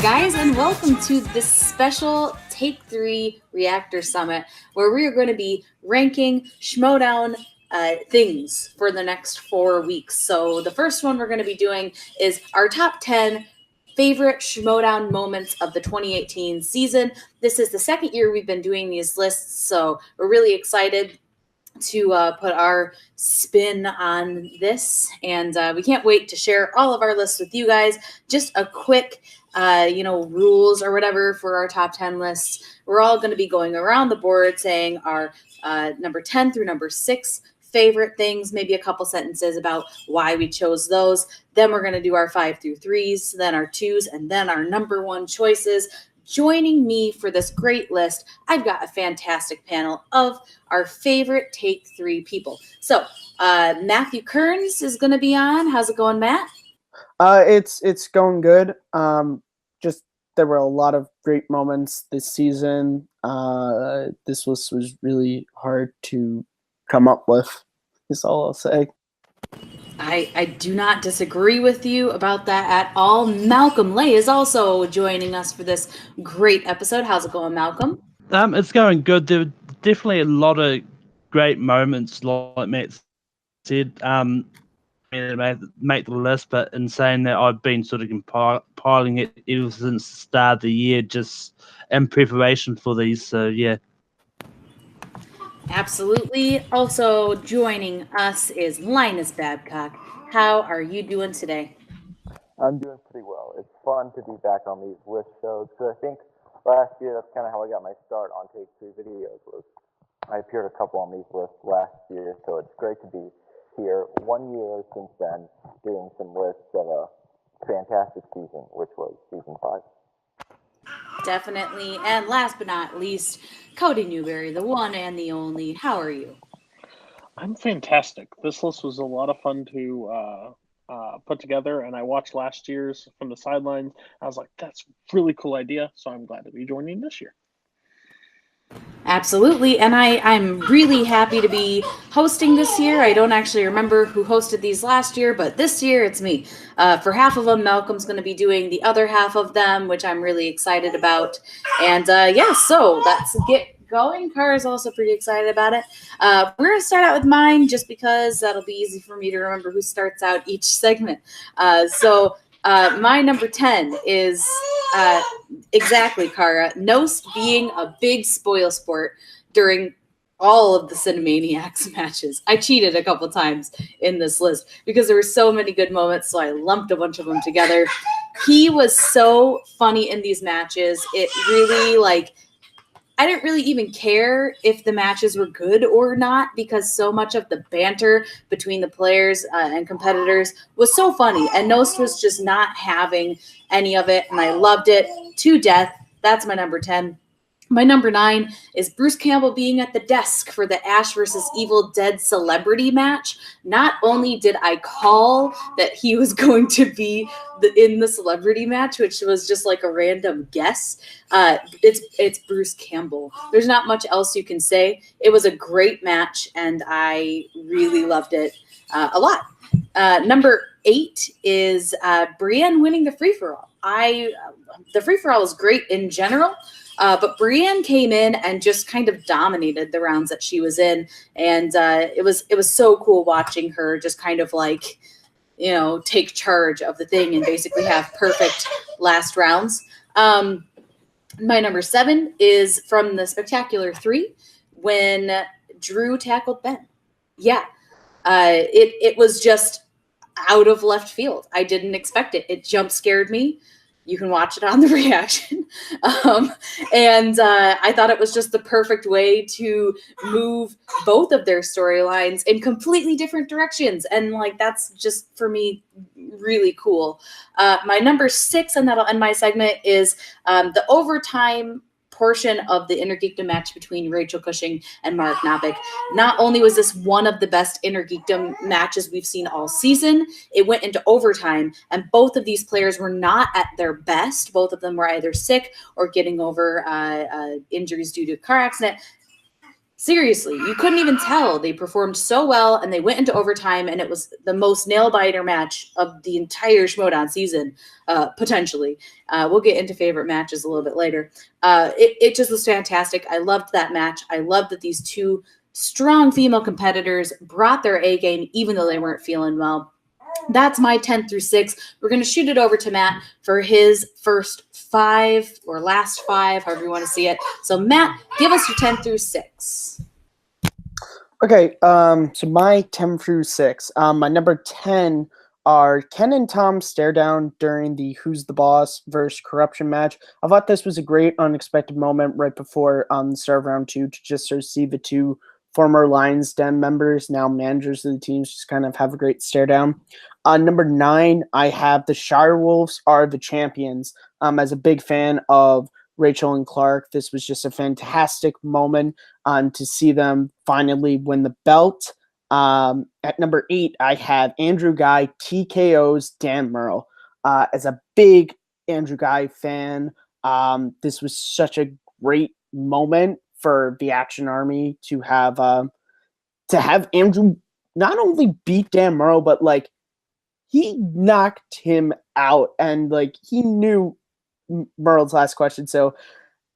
guys, and welcome to this special Take 3 Reactor Summit, where we are going to be ranking Schmoedown things for the next 4 weeks. So the first one we're going to be doing is our top 10 favorite Schmoedown moments of the 2018 season. This is the second year we've been doing these lists, so we're really excited to put our spin on this, and we can't wait to share all of our lists with you guys. Just a quick rules or whatever for our top 10 lists. We're all going to be going around the board saying our number 10 through number 6 favorite things, maybe a couple sentences about why we chose those. Then we're going to do our 5 through 3s, then our 2s, and then our number 1 choices. Joining me for this great list, I've got a fantastic panel of our favorite Take 3 people. So Matthew Kearns is going to be on. How's it going, Matt? It's going good. Just there were a lot of great moments this season. This list was really hard to come up with, is all I'll say. I do not disagree with you about that at all. Malcolm Lay is also joining us for this great episode. How's it going, Malcolm? It's going good. There were definitely a lot of great moments, like Matt said. Make the list, but in saying that, I've been sort of compiling it ever since the start of the year, just in preparation for these. So yeah. Absolutely. Also joining us is Linus Babcock. How are you doing today? I'm doing pretty well. It's fun to be back on these list shows, because I think last year that's kind of how I got my start on Take 3 videos. I appeared a couple on these lists last year, so it's great to be here 1 year since then doing some lists of a fantastic season, which was season 5. Definitely. And last but not least, Cody Newberry, the one and the only. How are you? I'm fantastic. This list was a lot of fun to put together, and I watched last year's from the sidelines. I was like, that's a really cool idea, so I'm glad to be joining this year. Absolutely, and I'm really happy to be hosting this year. I don't actually remember who hosted these last year, but this year it's me. For half of them, Malcolm's going to be doing the other half of them, which I'm really excited about. And so let's get going. Cara is also pretty excited about it. We're going to start out with mine just because that'll be easy for me to remember who starts out each segment. My number 10 is exactly, Cara, Nost being a big spoil sport during all of the Cinemaniacs matches. I cheated a couple times in this list because there were so many good moments, so I lumped a bunch of them together. He was so funny in these matches. It really, I didn't really even care if the matches were good or not, because so much of the banter between the players and competitors was so funny, and Nost was just not having any of it, and I loved it to death. That's my number 10. My number 9 is Bruce Campbell being at the desk for the Ash versus Evil Dead celebrity match. Not only did I call that he was going to be in the celebrity match, which was just like a random guess, it's Bruce Campbell. There's not much else you can say. It was a great match, and I really loved it a lot. Number 8 is Brienne winning the free-for-all. The free-for-all is great in general, but Brienne came in and just kind of dominated the rounds that she was in, and it was so cool watching her just kind of take charge of the thing and basically have perfect last rounds. My number 7 is from the Spectacular 3 when Drew tackled Ben. Yeah, it was just out of left field. I didn't expect it. It jump scared me. You can watch it on the reaction. And I thought it was just the perfect way to move both of their storylines in completely different directions. And that's just, for me, really cool. My number 6, and that'll end my segment, is the overtime portion of the Intergeekdom match between Rachel Cushing and Mark Knopik. Not only was this one of the best Intergeekdom matches we've seen all season, it went into overtime, and both of these players were not at their best. Both of them were either sick or getting over injuries due to a car accident. Seriously, you couldn't even tell. They performed so well, and they went into overtime, and it was the most nail-biter match of the entire Schmoedown season, potentially. We'll get into favorite matches a little bit later. It just was fantastic. I loved that match. I loved that these two strong female competitors brought their A game, even though they weren't feeling well. That's my 10 through 6. We're going to shoot it over to Matt for his first 5 or last 5, however you want to see it. So, Matt, give us your 10 through 6. Okay, so my 10 through 6. My number 10 are Ken and Tom stare down during the Who's the Boss versus Corruption match. I thought this was a great unexpected moment right before the start of round 2 to just sort of see the two former Lions Den members, now managers of the teams, just kind of have a great stare down. Number 9, I have the Shire Wolves are the champions. As a big fan of Rachel and Clark, this was just a fantastic moment to see them finally win the belt. At number 8, I have Andrew Guy TKO's Dan Merle. As a big Andrew Guy fan, this was such a great moment for the Action Army to have Andrew not only beat Dan Merle, but like he knocked him out, and like he knew Merle's last question, so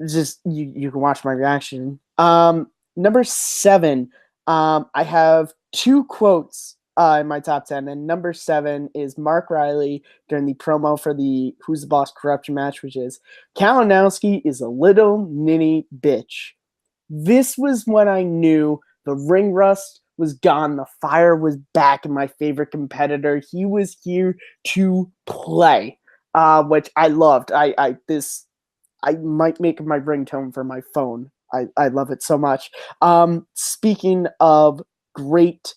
just you can watch my reaction. Number 7, I have 2 quotes in my top 10, and number 7 is Mark Riley during the promo for the Who's the Boss Corruption match, which is Kalinowski is a little ninny bitch. This was when I knew the ring rust was gone, the fire was back, and my favorite competitor, he was here to play, which I loved. I might make my ringtone for my phone. I love it so much. Speaking of great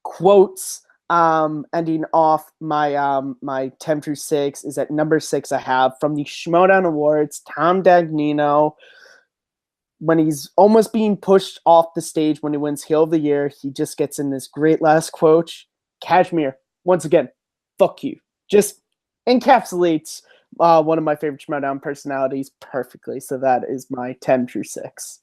quotes, ending off my 10 through 6 is at number 6. I have from the Schmoedown Awards, Tom Dagnino. When he's almost being pushed off the stage when he wins Heel of the Year, he just gets in this great last quote. Kashmir, once again, fuck you. Just encapsulates one of my favorite Schmoedown personalities perfectly. So that is my 10 through 6.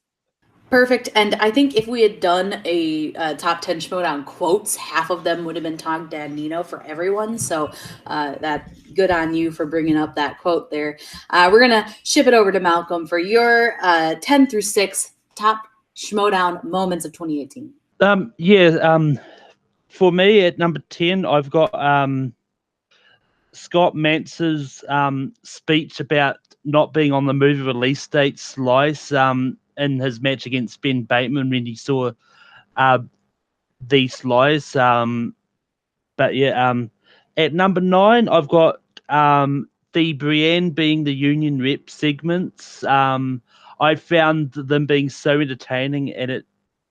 Perfect. And I think if we had done a top 10 Schmoedown quotes, half of them would have been Tom Dagnino for everyone. So that good on you for bringing up that quote there. We're going to ship it over to Malcolm for your 10 through 6 top Schmoedown moments of 2018. For me at number 10, I've got Scott Mantz's speech about not being on the movie release date slice in his match against Ben Bateman when he saw these slice. But yeah, at number 9, I've got the Brienne being the union rep segments. I found them being so entertaining, and it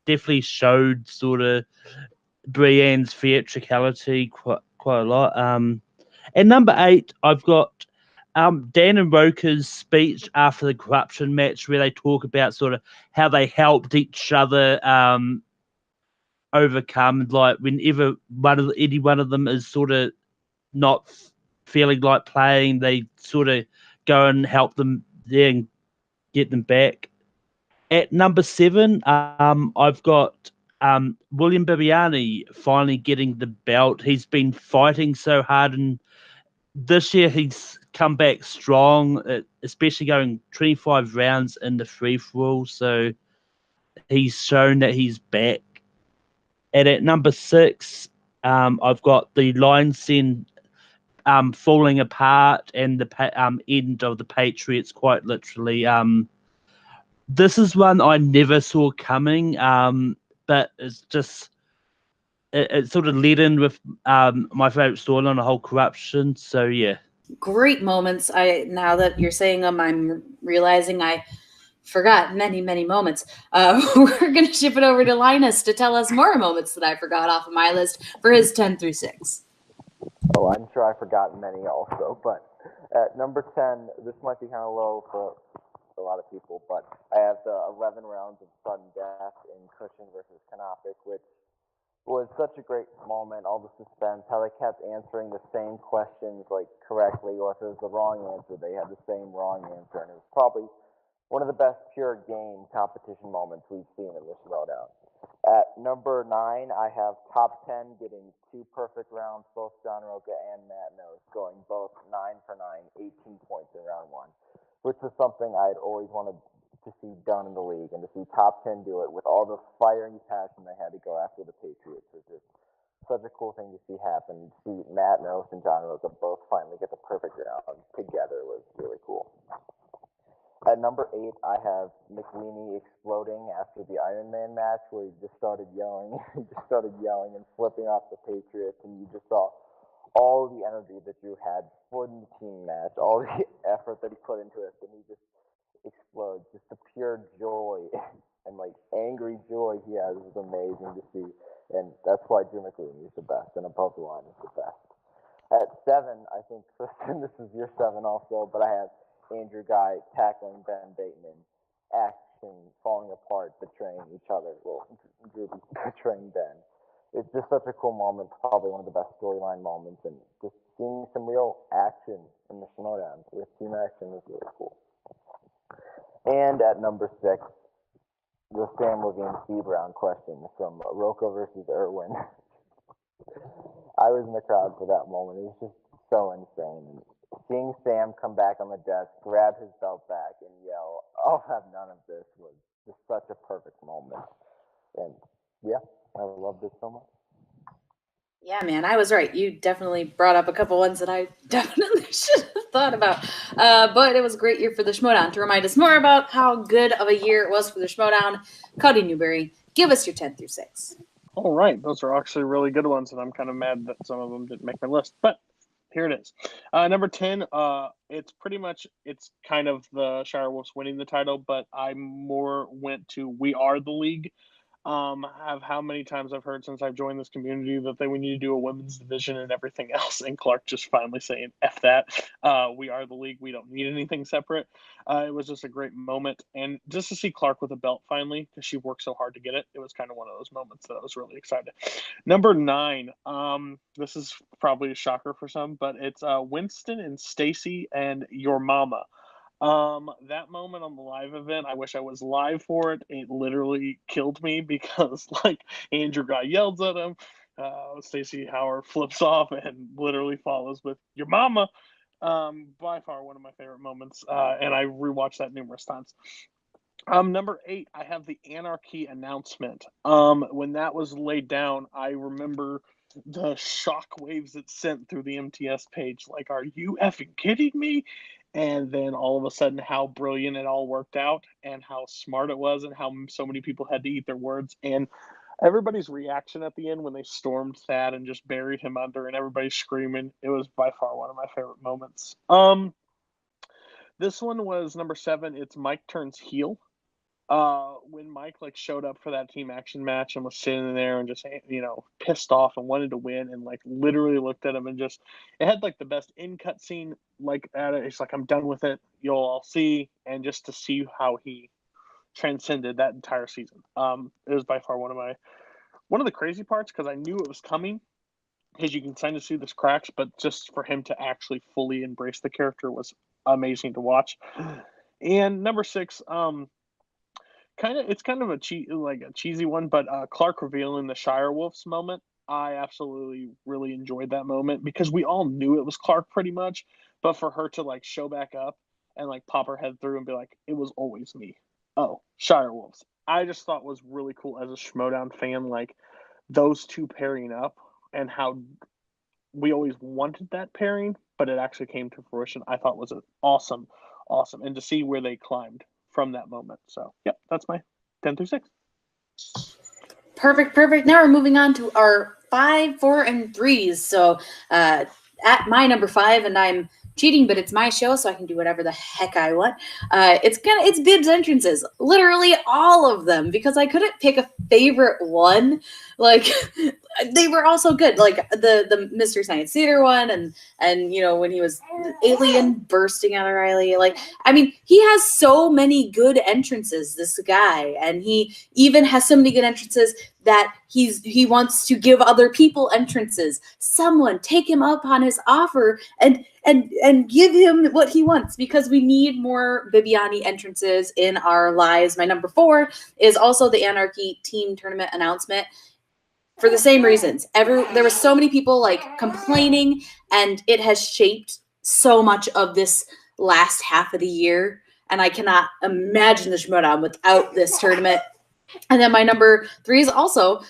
definitely showed sort of Brienne's theatricality quite a lot. At number 8, I've got Dan and Roker's speech after the corruption match, where they talk about sort of how they helped each other overcome. Like whenever any one of them is sort of not feeling like playing, they sort of go and help them there and get them back. At number 7, I've got William Bibiani finally getting the belt. He's been fighting so hard, and this year he's come back strong, especially going 25 rounds in the free-for-all. So he's shown that he's back. And at number 6, I've got the Lions Den falling apart and the end of the Patriots, quite literally. This is one I never saw coming, but it's just it sort of led in with my favorite story on the whole corruption. So yeah, Great moments. Now that you're saying them, I'm realizing I forgot many moments. We're going to ship it over to Linus to tell us more moments that I forgot off of my list for his 10 through 6. Oh, I'm sure I've forgotten many also, but at number 10, this might be kind of low for a lot of people, but I have the 11 rounds of sudden death in Cushing versus Canopic, which was such a great moment, all the suspense, how they kept answering the same questions like correctly, or if it was the wrong answer, they had the same wrong answer, and it was probably one of the best pure game competition moments we've seen in the Schmoedown. At number 9, I have top 10 getting 2 perfect rounds, both John Roca and Matt Nose, going both 9 for 9, 18 points in round 1, which was something I'd always wanted to see done in the league, and to see top 10 do it with all the fire and passion they had to go after the Patriots was just such a cool thing to see happen. To see Matt Nose and John Roca both finally get the perfect round together was really cool. At number 8, I have McWeenie exploding after the Iron Man match, where he just started yelling. He just started yelling and flipping off the Patriots, and you just saw all the energy that Drew had for the team match, all the effort that he put into it, and he just explodes. Just the pure joy and like angry joy he has is amazing to see, and that's why Drew McWeenie is the best, and above the line is the best. At 7, I think, Kristen, this is your 7 also, but I have Andrew Guy tackling Ben Bateman, action falling apart, betraying each other. Well, Drew betraying Ben. It's just such a cool moment, probably one of the best storyline moments, and just seeing some real action in the Schmoedown with team action is really cool. And at number 6, the Sam Levine speed round question from Roca versus Irwin. I was in the crowd for that moment. It was just so insane. And seeing Sam come back on the desk, grab his belt back, and yell, "I'll have none of this," was just such a perfect moment. And yeah, I loved it so much. Yeah, man, I was right. You definitely brought up a couple ones that I definitely should have thought about. But it was a great year for the Schmoedown. To remind us more about how good of a year it was for the Schmoedown, Cody Newberry, give us your 10 through 6. All right, those are actually really good ones, and I'm kind of mad that some of them didn't make my list, but here it is. Number 10, it's kind of the Shire Wolves winning the title, but I more went to We Are the League. Have how many times I've heard since I've joined this community that we need to do a women's division and everything else, and Clark just finally saying, F that, we are the league, we don't need anything separate. It was just a great moment, and just to see Clark with a belt finally, because she worked so hard to get it, it was kind of one of those moments that I was really excited. Number 9, this is probably a shocker for some, but it's Winston and Stacy and Your Mama. That moment on the live event, I wish I was live for it. It literally killed me because like Andrew Guy yells at him, Stacey Howard flips off and literally follows with "Your Mama." By far one of my favorite moments, and I rewatched that numerous times. Number 8, I have the Anarchy announcement. When that was laid down, I remember the shock waves it sent through the MTS page. Like, are you effing kidding me? And then all of a sudden, how brilliant it all worked out, and how smart it was, and how so many people had to eat their words, and everybody's reaction at the end when they stormed Thad and just buried him under, and everybody screaming. It was by far one of my favorite moments. This one was number 7. It's Mike turns heel. When Mike like showed up for that team action match and was sitting there and just pissed off and wanted to win, and like literally looked at him and just, it had like the best in cut scene like at it. It's like, I'm done with it, you'll all see. And just to see how he transcended that entire season, it was by far one of the crazy parts, because I knew it was coming, because you can kind of see this cracks, but just for him to actually fully embrace the character was amazing to watch. And number 6, it's kind of a cheesy one, but Clark revealing the Shire Wolves moment. I absolutely really enjoyed that moment, because we all knew it was Clark pretty much, but for her to like show back up and like pop her head through and be like, "It was always me. Oh, Shire Wolves." I just thought was really cool as a Schmoedown fan, like those two pairing up, and how we always wanted that pairing, but it actually came to fruition. I thought was an awesome, and to see where they climbed from that moment. So, yep, that's my 10 through 6. Perfect. Now we're moving on to our 5, 4, and 3s. So at my number 5, and I'm cheating, but it's my show, so I can do whatever the heck I want. It's Bibbs entrances, literally all of them, because I couldn't pick a favorite one. Like they were all so good, like the Mystery Science Theater one, and when he was alien bursting out of Riley. Like, I mean, he has so many good entrances, this guy, and he even has so many good entrances that he wants to give other people entrances. Someone take him up on his offer and and give him what he wants, because we need more Bibiani entrances in our lives. My number 4 is also the Anarchy team tournament announcement, for the same reasons. There were so many people like complaining, and it has shaped so much of this last half of the year, and I cannot imagine the Schmoedown without this tournament. And then my number 3 is also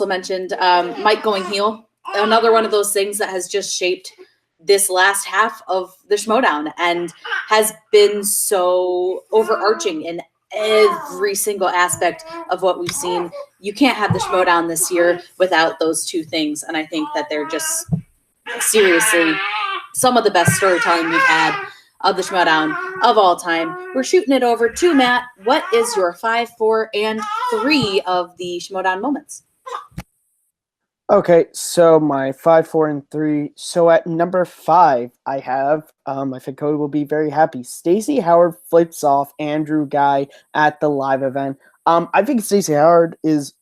mentioned, Mike going heel. Another one of those things that has just shaped this last half of the Schmoedown and has been so overarching in every single aspect of what we've seen. You can't have the Schmoedown this year without those 2 things, and I think that they're just seriously some of the best storytelling we've had of the Schmoedown of all time. We're shooting it over to Matt. What is your 5, 4, and 3 of the Schmoedown moments? Okay, so my 5, 4, and 3. So at number 5, I have, I think Cody will be very happy. Stacey Howard flips off Andrew Guy at the live event. I think Stacey Howard is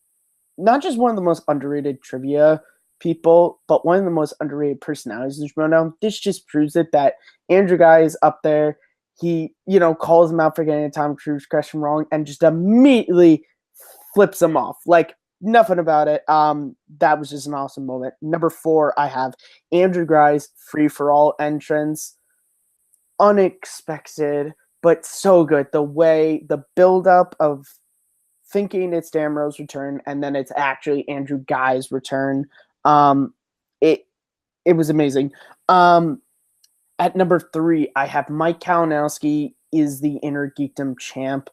not just one of the most underrated trivia people, but one of the most underrated personalities in Schmoedown. This just proves it that Andrew Guy is up there. He, calls him out for getting a Tom Cruise question wrong and just immediately flips him off. Like, nothing about it. That was just an awesome moment. Number 4, I have Andrew Guy's Free for All entrance. Unexpected, but so good. The way, the buildup of thinking it's Damro's return, and then it's actually Andrew Guy's return. It was amazing. At number 3, I have Mike Kalinowski is the Inner Geekdom champ.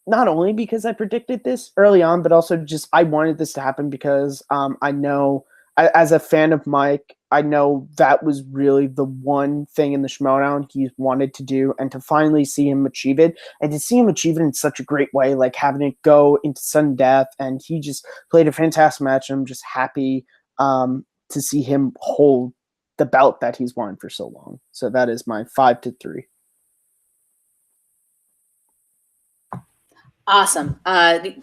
Not only because I predicted this early on, but also just I wanted this to happen because I know, as a fan of Mike, I know that was really the one thing in the Schmoedown he wanted to do, and to finally see him achieve it, and to see him achieve it in such a great way, like having it go into sudden death, and he just played a fantastic match, and I'm just happy to see him hold the belt that he's won for so long. So that is my 5 to 3. Awesome.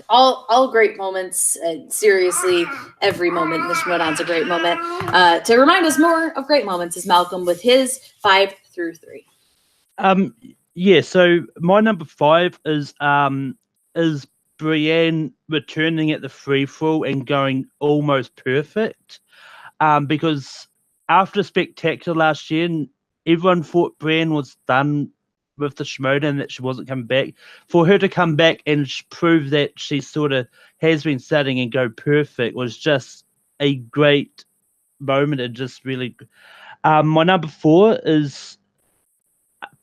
All great moments. Seriously, every moment in the Schmoedown's a great moment. To remind us more of great moments is Malcolm with his 5 through 3. Yeah, so my number 5 is Brienne returning at the free for all and going almost perfect. Because after Spectacular last year, everyone thought Brienne was done with the Schmoedown, that she wasn't coming back. For her to come back and prove that she sort of has been studying and go perfect was just a great moment. And just really, my number 4 is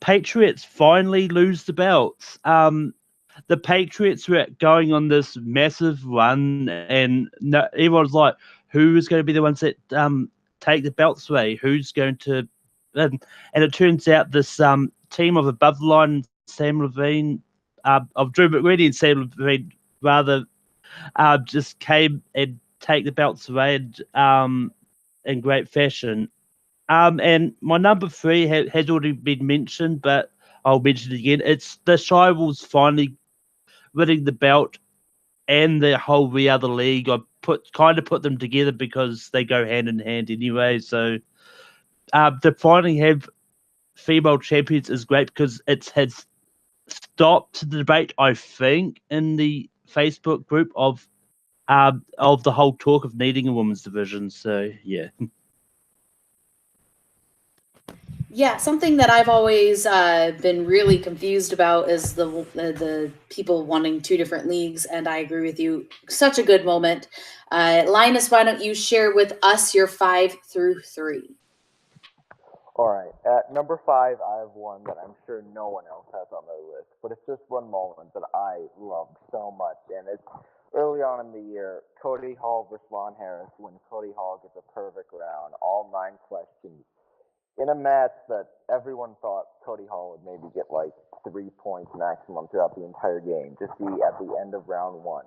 Patriots finally lose the belts. The Patriots were going on this massive run, and everyone's like, who is going to be the ones that take the belts away? Who's going to? And it turns out this team of Above the Line, Sam Levine, of Drew McReady and Sam Levine, rather, just came and take the belts away in great fashion. And my number 3 has already been mentioned, but I'll mention it again. It's the Shirals finally winning the belt and the whole other league. I kind of put them together because they go hand in hand anyway. So to finally have female champions is great because it has stopped the debate, I think, in the Facebook group of the whole talk of needing a women's division. So yeah. Yeah, something that I've always been really confused about is the people wanting 2 different leagues, and I agree with you. Such a good moment. Linus, why don't you share with us your 5 through 3? All right. At number 5, I have one that I'm sure no one else has on their list, but it's just one moment that I loved so much, and it's early on in the year, Cody Hall versus Lon Harris, when Cody Hall gets a perfect round, all 9 questions, in a match that everyone thought Cody Hall would maybe get like 3 points maximum throughout the entire game. To see at the end of round 1,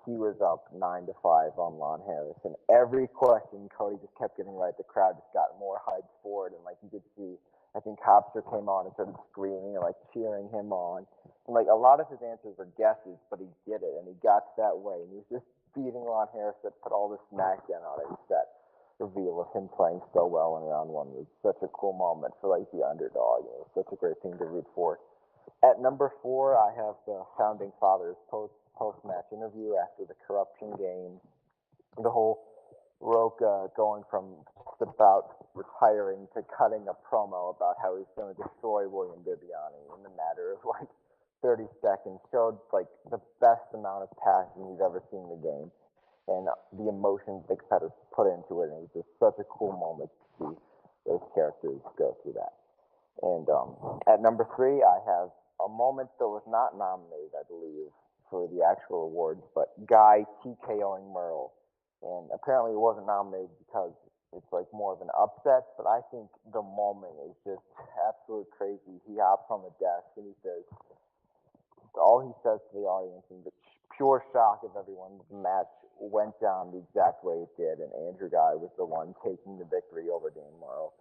he was up 9-5 on Lon Harris, and every question Cody just kept getting right. The crowd just got more hyped for it, and like you could see, I think Hopster came on and started screaming and like cheering him on. And like a lot of his answers were guesses, but he did it, and he got to that way, and he was just beating Lon Harris that put all the smackdown on it. That reveal of him playing so well in round one was such a cool moment for like the underdog. It was such a great thing to root for. At number 4, I have the Founding Fathers post-match interview after the corruption game. The whole Roca going from about retiring to cutting a promo about how he's going to destroy William Bibiani in a matter of like 30 seconds showed like the best amount of passion you've ever seen in the game, and the emotions the competitors put into it, and it was just such a cool moment to see those characters go through that. And at number 3, I have a moment that was not nominated, I believe, for the actual awards, but Guy TKOing Merle. And apparently it wasn't nominated because it's like more of an upset, but I think the moment is just absolute crazy. He hops on the desk and he says, all he says to the audience in the pure shock of everyone, the match went down the exact way it did, and Andrew Guy was the one taking the victory over Dan Morrow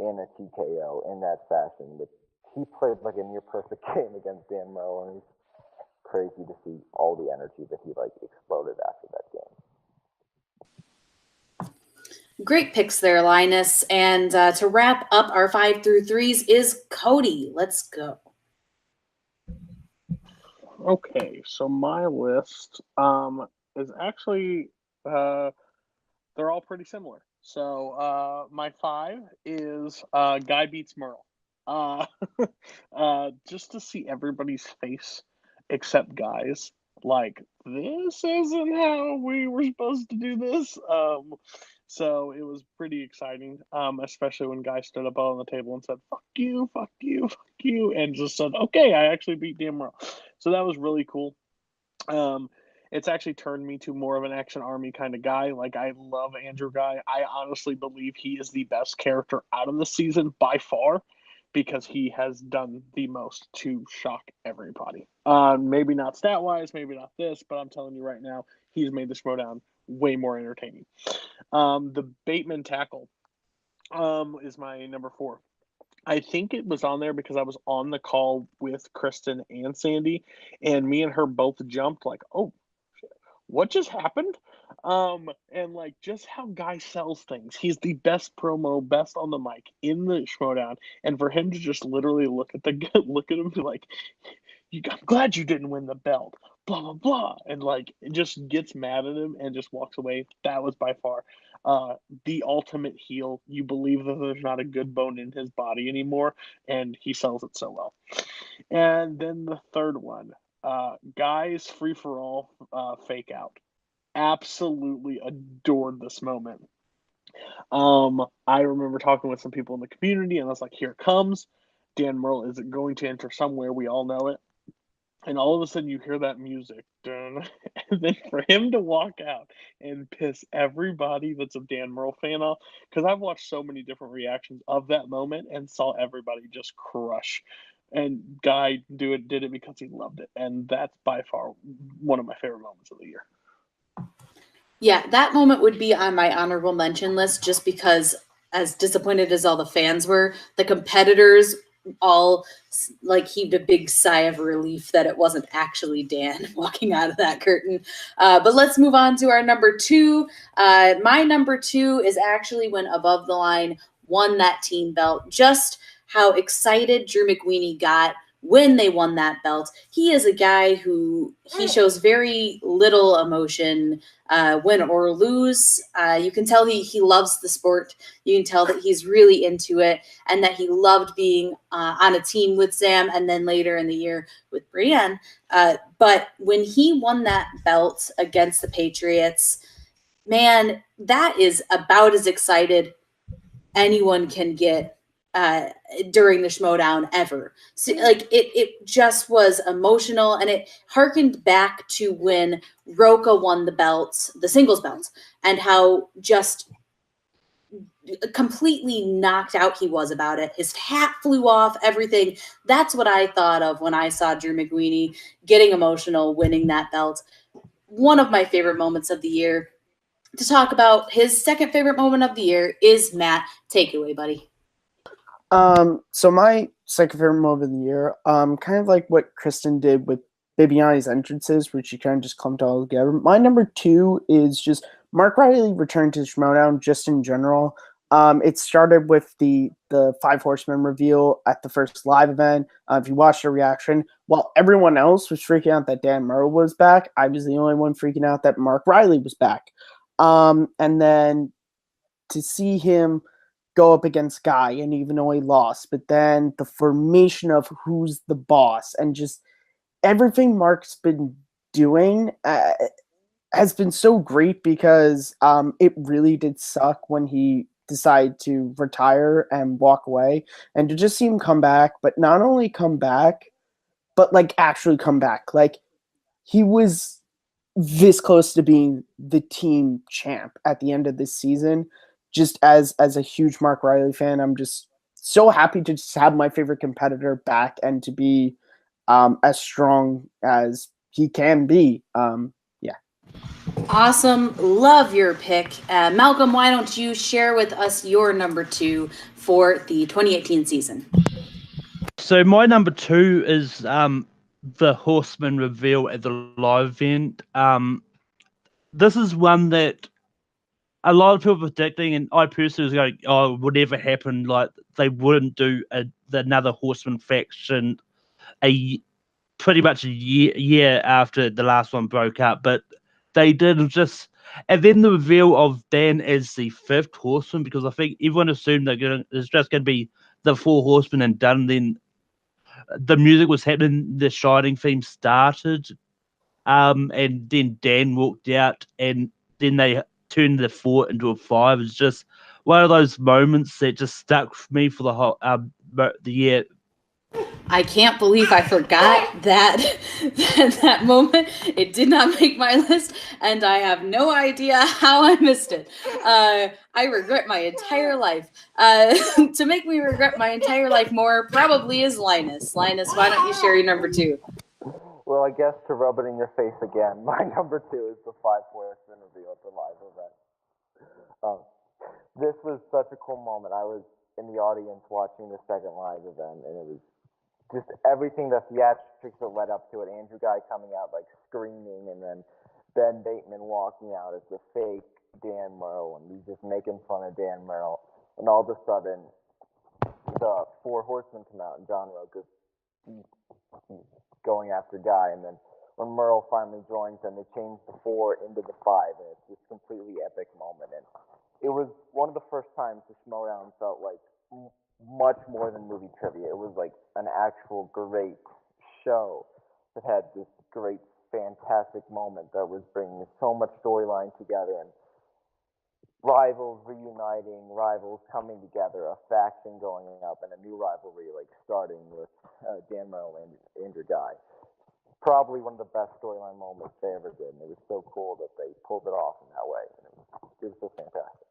in a TKO in that fashion. But he played like a near perfect game against Dan Morrow, and it's crazy to see all the energy that he like exploded after that game. Great picks there, Linus. And to wrap up our 5 through 3s is Cody. Let's go. Okay, so my list is actually they're all pretty similar. So my 5 is Guy beats Merle. Just to see everybody's face except Guy's. Like, this isn't how we were supposed to do this. So it was pretty exciting, especially when Guy stood up on the table and said, fuck you, fuck you, fuck you, and just said, okay, I actually beat Dan Morrow. So that was really cool. It's actually turned me to more of an Action Army kind of guy. Like, I love Andrew Guy. I honestly believe he is the best character out of the season by far, because he has done the most to shock everybody. Maybe not stat-wise, maybe not this, but I'm telling you right now, he's made the Schmoedown way more entertaining. The Bateman tackle is my number 4. I think it was on there because I was on the call with Kristen and Sandy, and me and her both jumped like, oh, what just happened? And like just how Guy sells things. He's the best promo, best on the mic in the Schmoedown, and for him to just literally look at him and be like, I'm glad you didn't win the belt, blah blah blah, and like it just gets mad at him and just walks away. That was by far the ultimate heel. You believe that there's not a good bone in his body anymore, and he sells it so well. And then the third one, Guy's free for all fake out. Absolutely adored this moment. I remember talking with some people in the community, and I was like, here it comes. Dan Merle is going to enter somewhere. We all know it. And all of a sudden you hear that music. Dun, and then for him to walk out and piss everybody that's a Dan Merle fan off, because I've watched so many different reactions of that moment and saw everybody just crush. And Guy did it because he loved it. And that's by far one of my favorite moments of the year. Yeah, that moment would be on my honorable mention list just because, as disappointed as all the fans were, the competitors all like heaved a big sigh of relief that it wasn't actually Dan walking out of that curtain. But let's move on to our number 2. My number 2 is actually when Above the Line won that team belt. Just how excited Drew McWeeny got when they won that belt. He is a guy who he shows very little emotion win or lose. You can tell he loves the sport. You can tell that he's really into it and that he loved being on a team with Sam and then later in the year with Brienne. But when he won that belt against the Patriots, man, that is about as excited anyone can get during the Schmoedown ever. So, like it just was emotional, and it harkened back to when Roca won the belts, the singles belts, and how just completely knocked out he was about it. His hat flew off, everything. That's what I thought of when I saw Drew McWeeny getting emotional, winning that belt. One of my favorite moments of the year. To talk about his second favorite moment of the year is Matt. Take it away, buddy. So my second favorite moment of the year, kind of like what Kristen did with Bibiani's entrances, where she kind of just clumped all together. My number 2 is just Mark Riley returned to Schmoedown just in general. It started with the Five Horsemen reveal at the first live event. If you watched the reaction, while everyone else was freaking out that Dan Murrow was back, I was the only one freaking out that Mark Riley was back. And then to see him go up against Guy, and even though he lost, but then the formation of who's the boss and just everything Mark's been doing has been so great, because it really did suck when he decided to retire and walk away, and to just see him come back, but not only come back, but like actually come back. Like, he was this close to being the team champ at the end of this season. Just as a huge Mark Riley fan, I'm just so happy to just have my favorite competitor back and to be as strong as he can be. Awesome. Love your pick. Malcolm, why don't you share with us your number 2 for the 2018 season? So my number 2 is the Horseman reveal at the live event. This is one that a lot of people were predicting, and I personally was going, "Oh, whatever happened, like they wouldn't do another Horseman faction pretty much a year after the last one broke up," but they did. Just, and then the reveal of Dan as the 5th Horseman, because I think everyone assumed it's just going to be the 4 Horsemen and done. Then the music was happening, the Shining theme started, and then Dan walked out, and then they turned the 4 into a 5. It's just one of those moments that just stuck with me for the whole the year. I can't believe I forgot that moment. It did not make my list, and I have no idea how I missed it. I regret my entire life. To make me regret my entire life more probably is Linus. Linus, why don't you share your number 2? Well, I guess to rub it in your face again, my number 2 is the 5 Horsemen reveal at the live event. This was such a cool moment. I was in the audience watching the second live event, and it was just everything, the theatrics that led up to it. Andrew Guy coming out like screaming, and then Ben Bateman walking out as the fake Dan Murrow, and he's just making fun of Dan Murrow. And all of a sudden, the 4 Horsemen come out, and John Rowe goes, he's going after Guy. And then when Murrow finally joins them, they change the 4 into the 5, and it's this completely epic moment. And it was one of the first times the Schmoedown felt like much more than movie trivia. It was like an actual great show that had this great, fantastic moment that was bringing so much storyline together, and rivals reuniting, rivals coming together, a faction going up, and a new rivalry like starting with Dan Murrow and Andrew Guy. Probably one of the best storyline moments they ever did, and it was so cool that they pulled it off in that way. And it was so fantastic.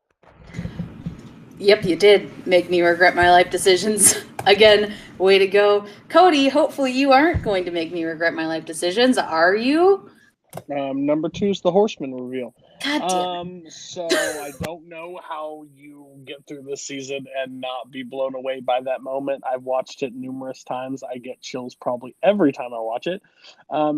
Yep, you did make me regret my life decisions. Again, way to go. Cody, hopefully you aren't going to make me regret my life decisions, are you? Number 2 is the Horseman reveal. God damn. So I don't know how you get through this season and not be blown away by that moment. I've watched it numerous times. I get chills probably every time I watch it,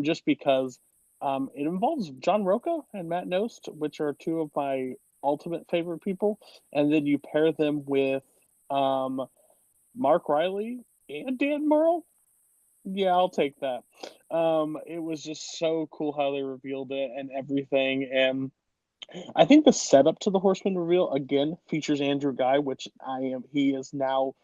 just because it involves John Roca and Matt Nost, which are 2 of my ultimate favorite people, and then you pair them with Mark Riley and Dan Murrow. Yeah, I'll take that. It was just so cool how they revealed it and everything, and I think the setup to the Horseman reveal again features Andrew Guy, which he is now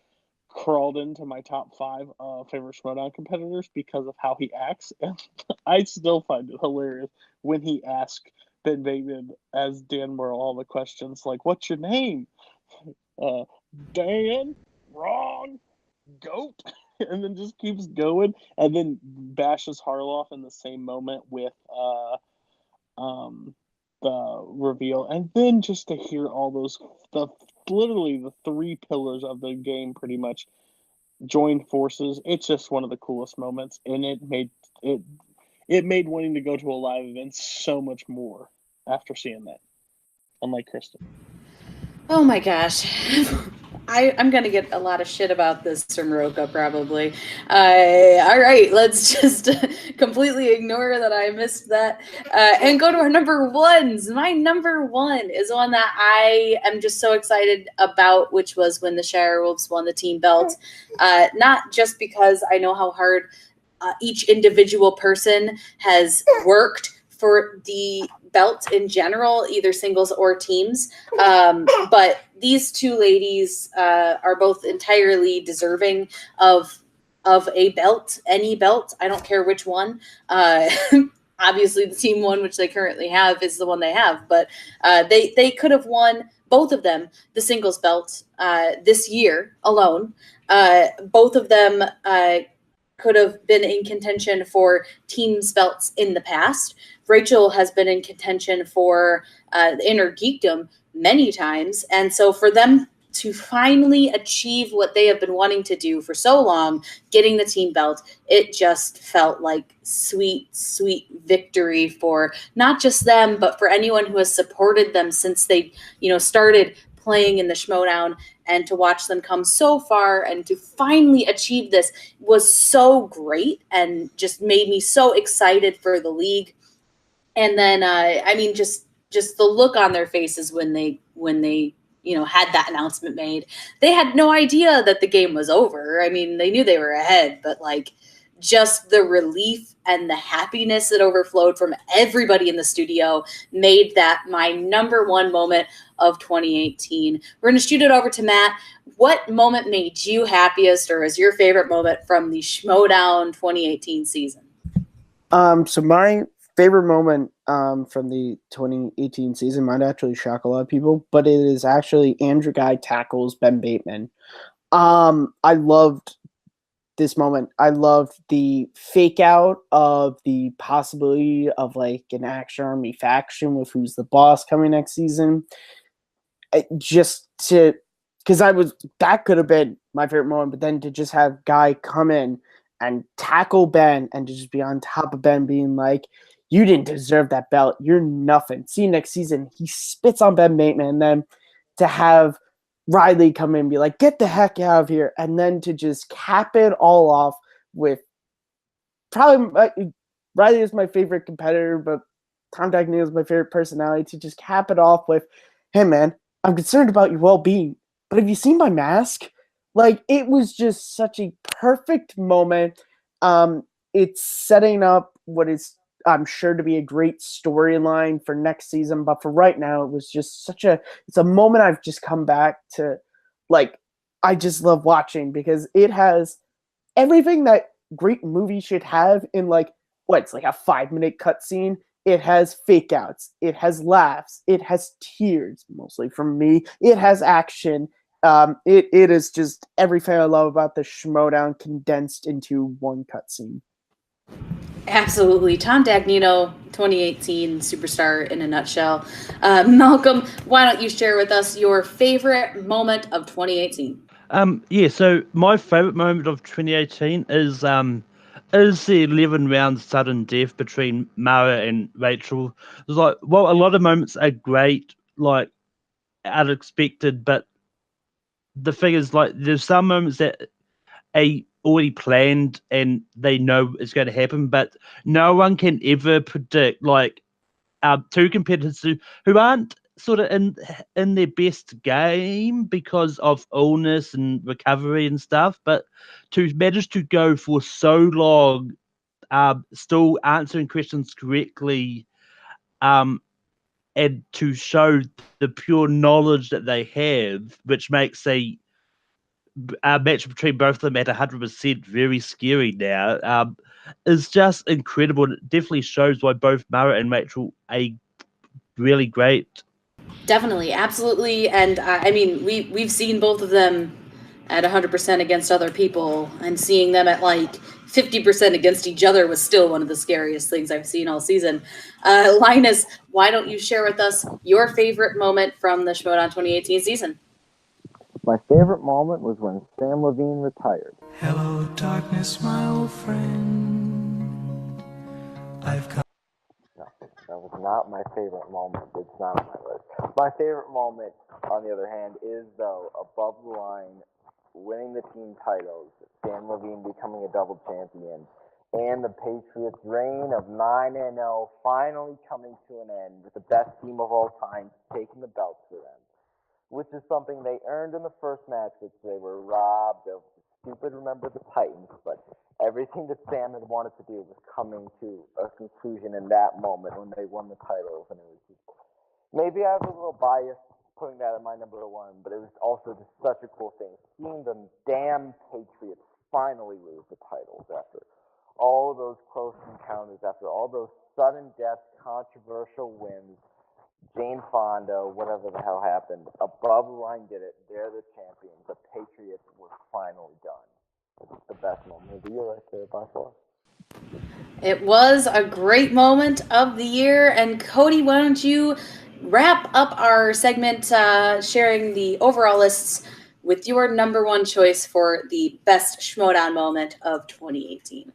crawled into my top 5 favorite Schmoedown competitors because of how he acts, and I still find it hilarious when he asked Ben Bateman as Dan Murrow all the questions like, "What's your name?" Dan, wrong, goat, and then just keeps going, and then bashes Harloff in the same moment with the reveal, and then just to hear all those literally the 3 pillars of the game pretty much join forces. It's just one of the coolest moments, and it made wanting to go to a live event so much more after seeing that. Unlike Kristen. Oh my gosh. I'm going to get a lot of shit about this from Roka, probably. All right, let's just completely ignore that I missed that and go to our number ones. My number one is one that I am just so excited about, which was when the Shire Wolves won the team belt. Not just because I know how hard each individual person has worked for the belt in general, either singles or teams. But these two ladies are both entirely deserving of a belt, any belt. I don't care which one. Obviously, the team one, which they currently have, is the one they have. But they could have won, both of them, the singles belt this year alone. Both of them could have been in contention for teams belts in the past. Rachel has been in contention for Inner Geekdom many times. And so for them to finally achieve what they have been wanting to do for so long, getting the team belt, it just felt like sweet, sweet victory for not just them, but for anyone who has supported them since they, started playing in the Schmoedown, and to watch them come so far and to finally achieve this was so great and just made me so excited for the league. And then, just the look on their faces when they had that announcement made. They had no idea that the game was over. I mean, they knew they were ahead, but just the relief and the happiness that overflowed from everybody in the studio made that my number one moment of 2018. We're going to shoot it over to Matt. What moment made you happiest, or is your favorite moment from the Schmoedown 2018 season? So my favorite moment from the 2018 season might actually shock a lot of people, but it is actually Andrew Guy tackles Ben Bateman. I loved this moment. I loved the fake out of the possibility of an Action Army faction with who's the boss coming next season. That could have been my favorite moment, but then to just have Guy come in and tackle Ben and to just be on top of Ben being like, you didn't deserve that belt. You're nothing. See you next season. He spits on Ben Bateman, and then to have Riley come in and be like, get the heck out of here. And then to just cap it all off with probably Riley is my favorite competitor, but Tom Dagnino is my favorite personality. To just cap it off with, hey man, I'm concerned about your well-being, but have you seen my mask? It was just such a perfect moment. It's setting up what is, I'm sure, to be a great storyline for next season, but for right now, it was just it's a moment I've just come back to, I just love watching because it has everything that great movies should have in it's a 5-minute cutscene. It has fake outs, it has laughs, it has tears, mostly from me, it has action. It is just everything I love about the Schmoedown condensed into one cutscene. Absolutely. Tom Dagnino, 2018 superstar in a nutshell. Malcolm, why don't you share with us your favorite moment of 2018? So my favorite moment of 2018 is the 11-round sudden death between Mara and Rachel. It's a lot of moments are great, unexpected, but the thing is, there's some moments that are already planned and they know it's going to happen, but no one can ever predict two competitors who aren't sort of in their best game because of illness and recovery and stuff, but to manage to go for so long, still answering questions correctly, and to show the pure knowledge that they have, which makes a match between both of them at 100% very scary now, is just incredible. It definitely shows why both Mara and Rachel are really great. Definitely, absolutely. And we've seen both of them at 100% against other people, and seeing them at 50% against each other was still one of the scariest things I've seen all season. Linus, why don't you share with us your favorite moment from the Schmoedown 2018 season? My favorite moment was when Sam Levine retired. Hello, darkness, my old friend. I've come. That was not my favorite moment. It's not on my list. My favorite moment, on the other hand, is, though, above the line, winning the team titles, Stan Levine becoming a double champion, and the Patriots' reign of 9-0 finally coming to an end with the best team of all time taking the belts for them, which is something they earned in the first match, which they were robbed of. Stupid, remember the Titans, but everything that Sam had wanted to do was coming to a conclusion in that moment when they won the titles, and it was just, maybe I was a little biased putting that at my number one, but it was also just such a cool thing. Seeing the damn Patriots finally lose the titles after all those close encounters, after all those sudden death, controversial wins, Jane Fonda, whatever the hell happened, above the line did it. They're the champions. The Patriots were finally done. It's the best moment of the year right there by far. It was a great moment of the year. And Cody, why don't you wrap up our segment sharing the overall lists with your number one choice for the best Schmoedown moment of 2018.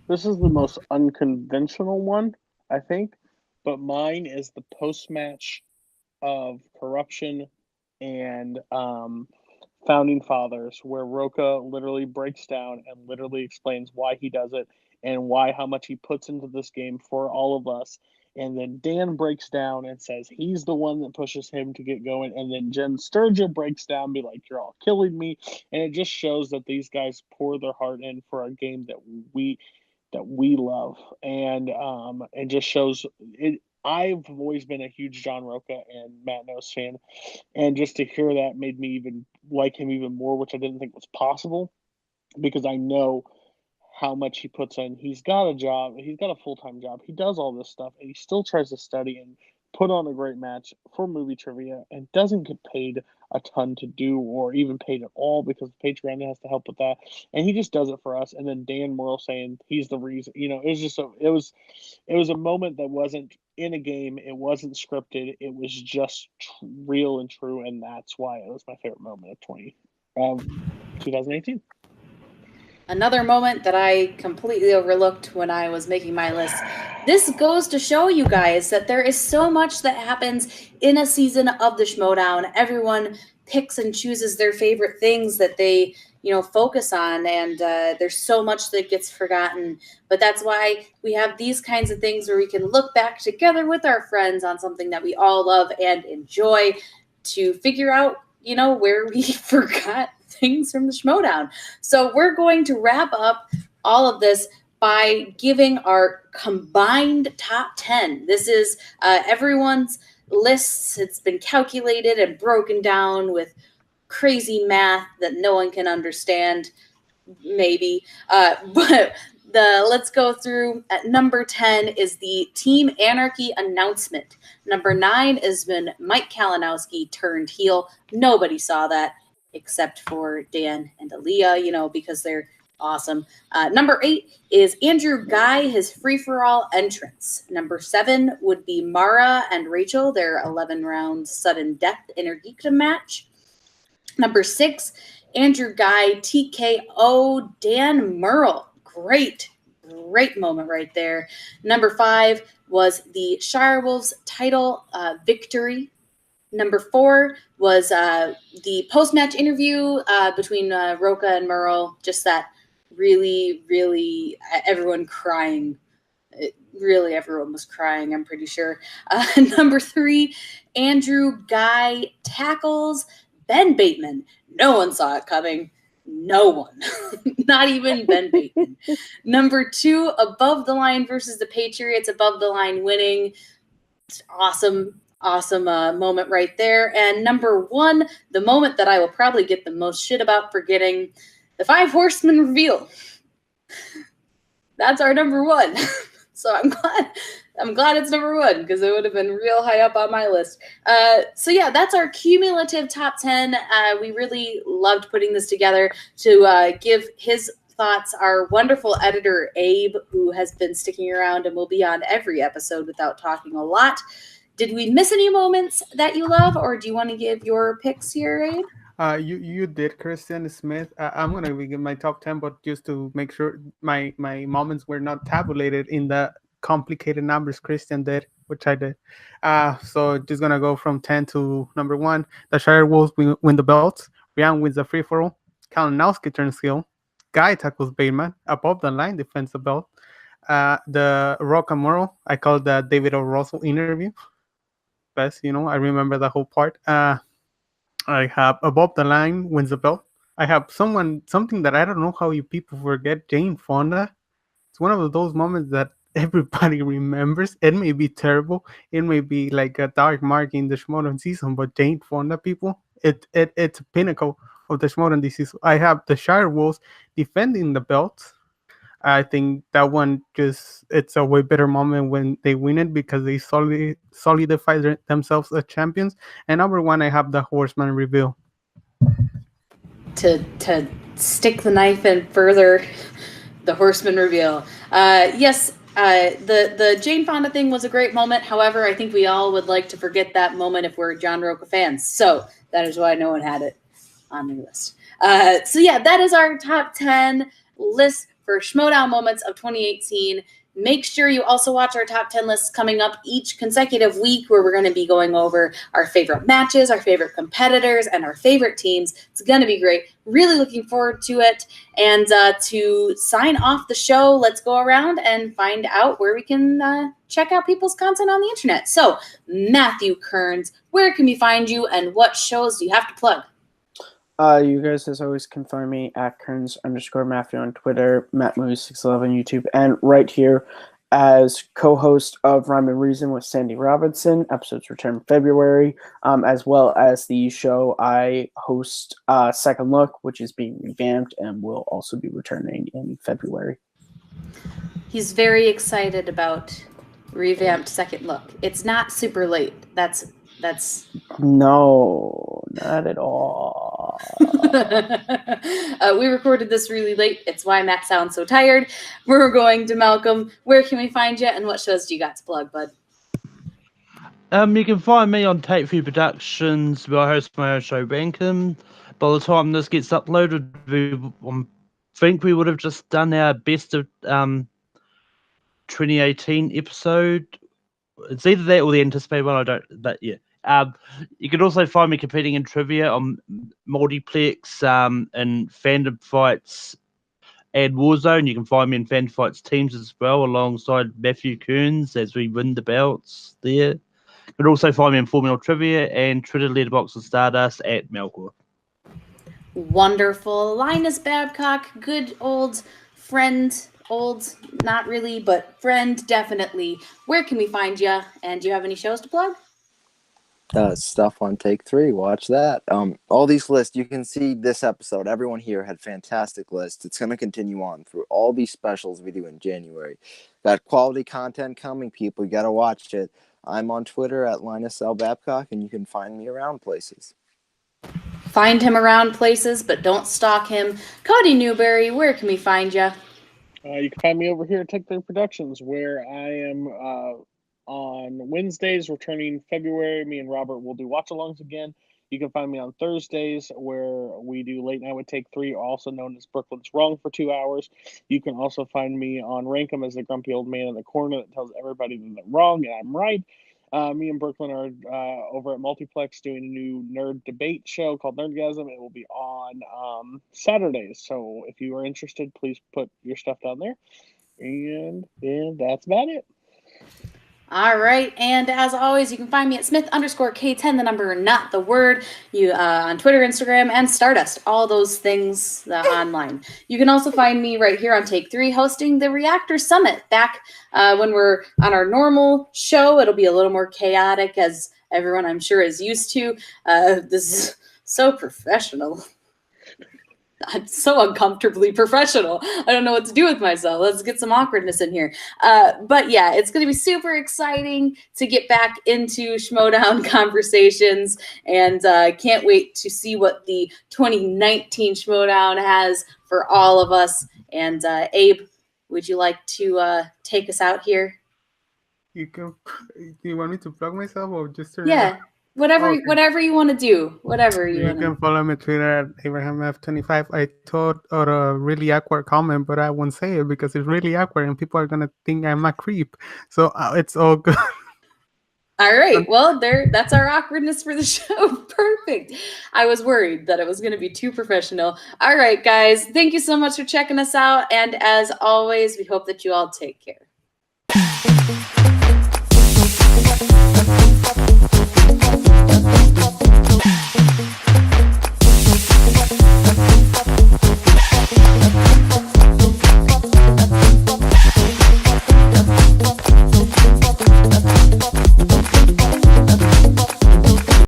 This is the most unconventional one, I think, but mine is the post-match of Corruption and Founding Fathers, where Roca literally breaks down and literally explains why he does it and how much he puts into this game for all of us. And then Dan breaks down and says he's the one that pushes him to get going. And then Jen Sturgill breaks down, be like, you're all killing me. And it just shows that these guys pour their heart in for a game that we love. And it just shows it. I've always been a huge John Roca and Matt Nose fan. And just to hear that made me even like him even more, which I didn't think was possible, because I know how much he puts in. He's got a job. He's got a full-time job. He does all this stuff, and he still tries to study and put on a great match for movie trivia and doesn't get paid a ton to do, or even paid at all, because Patreon has to help with that. And he just does it for us. And then Dan Morrill saying he's the reason. You know, it was just it was a moment that wasn't in a game. It wasn't scripted. It was just real and true, and that's why it was my favorite moment of 2018. Another moment that I completely overlooked when I was making my list. This goes to show you guys that there is so much that happens in a season of the Schmoedown. Everyone picks and chooses their favorite things that they, focus on, and there's so much that gets forgotten. But that's why we have these kinds of things where we can look back together with our friends on something that we all love and enjoy to figure out, where we forgot things from the Schmoedown. So we're going to wrap up all of this by giving our combined top 10. This is everyone's lists. It's been calculated and broken down with crazy math that no one can understand, maybe. But let's go through. At number 10 is the Team Anarchy announcement. Number 9 is when Mike Kalinowski turned heel. Nobody saw that except for Dan and Aaliyah, because they're awesome. Number 8 is Andrew Guy, his free-for-all entrance. Number 7 would be Mara and Rachel, their 11-round sudden death Interdictum match. Number 6, Andrew Guy, TKO Dan Murrell. Great moment right there. Number 5 was the Shirewolves title victory. Number 4 was the post-match interview between Roca and Murrell. Just that really, really everyone crying. Really, everyone was crying, I'm pretty sure. Number 3, Andrew Guy tackles Ben Bateman. No one saw it coming. No one. Not even Ben Bateman. Number 2, Above the Line versus the Patriots. Above the Line winning. Awesome moment right there. And number 1, the moment that I will probably get the most shit about forgetting, the 5 Horsemen reveal. That's our number 1. So I'm glad it's number 1, because it would have been real high up on my list. So yeah, that's our cumulative top 10. We really loved putting this together to give his thoughts. Our wonderful editor, Abe, who has been sticking around and will be on every episode without talking a lot. Did we miss any moments that you love, or do you want to give your picks here, Abe? You did, Kristen Smith. I'm going to give my top 10, but just to make sure my moments were not tabulated in the complicated numbers Kristen did. which I did. So just gonna go from 10 to number 1. The Shire Wolves win the belts. Rian wins the free for all. Kalinowski turns heel. Guy tackles Bateman. Above the line defends the belt. The Rockamora, I call the David O. Russell interview. Best, I remember the whole part. I have Above the Line wins the belt. I have something that I don't know how you people forget. Jane Fonda. It's one of those moments that everybody remembers. It may be terrible. It may be like a dark mark in the Schmoedown season, but Jane Fonda, people, it's a pinnacle of the Schmoedown this season. I have the Shire Wolves defending the belt. I think that one it's a way better moment when they win it because they solidify themselves as champions. And number 1, I have the Horseman reveal. To stick the knife in further, the Horseman reveal. Yes, the Jane Fonda thing was a great moment. However, I think we all would like to forget that moment if we're John Roca fans. So that is why no one had it on the list. So yeah, that is our top 10 list for Schmoedown moments of 2018. Make sure you also watch our top 10 lists coming up each consecutive week, where we're going to be going over our favorite matches, our favorite competitors, and our favorite teams. It's going to be great. Really looking forward to it. And to sign off the show, let's go around and find out where we can check out people's content on the internet. So, Matthew Kearns, where can we find you, and what shows do you have to plug? You guys, as always, can find me at Kearns_Matthew on Twitter, MattMovies611 YouTube, and right here as co-host of Rhyme and Reason with Sandy Robinson. Episodes return February, as well as the show I host, Second Look, which is being revamped and will also be returning in February. He's very excited about revamped Second Look. It's not super late. That's No, not at all. We recorded this really late. It's why Matt sounds so tired. We're going to Malcolm. Where can we find you, and what shows do you got to plug, bud? You can find me on Take 3 Productions, where I host my own show, Bankum. By the time this gets uploaded, I think we would have just done our best of 2018 episode. It's either that or the anticipated one. But yeah. You can also find me competing in trivia on Multiplex and Fandom Fights and Warzone. You can find me in Fandom Fights teams as well, alongside Matthew Kearns as we win the belts there. You can also find me in Formula Trivia and Twitter Letterboxd and Stardust at Melkor. Wonderful. Linus Babcock, good old friend. Old, not really, but friend, definitely. Where can we find you? And do you have any shows to plug? Stuff on Take 3. Watch that. All these lists, you can see this episode. Everyone here had fantastic lists. It's going to continue on through all these specials we do in January. Got quality content coming, people. You got to watch it. I'm on Twitter at Linus L. Babcock, and you can find me around places. Find him around places, but don't stalk him. Cody Newberry, where can we find you? You can find me over here at Take 3 Productions, where I am on Wednesdays, returning February. Me and Robert will do watch-alongs again. You can find me on Thursdays, where we do Late Night with Take 3, also known as Brooklyn's Wrong, for 2 hours. You can also find me on Rankum as the grumpy old man in the corner that tells everybody that they're wrong and I'm right. Me and Brooklyn are over at Multiplex doing a new nerd debate show called Nerdgasm. It will be on Saturdays. So if you are interested, please put your stuff down there. And that's about it. All right, and as always, you can find me at Smith_K10, the number, not the word, on Twitter, Instagram, and Stardust, all those things online. You can also find me right here on Take 3 hosting the Reactors Summit. Back when we're on our normal show, it'll be a little more chaotic, as everyone I'm sure is used to. This is so professional. I'm so uncomfortably professional. I don't know what to do with myself. Let's get some awkwardness in here. But yeah, it's going to be super exciting to get back into Schmoedown conversations, and can't wait to see what the 2019 Schmoedown has for all of us. And Abe, would you like to take us out here? You want me to plug myself or just turn Yeah. Whatever you want to do. Whatever you want to do. You can follow me on Twitter at AbrahamF25. I thought of a really awkward comment, but I won't say it because it's really awkward and people are going to think I'm a creep. So it's all good. All right. Well, that's our awkwardness for the show. Perfect. I was worried that it was going to be too professional. All right, guys. Thank you so much for checking us out. And as always, we hope that you all take care.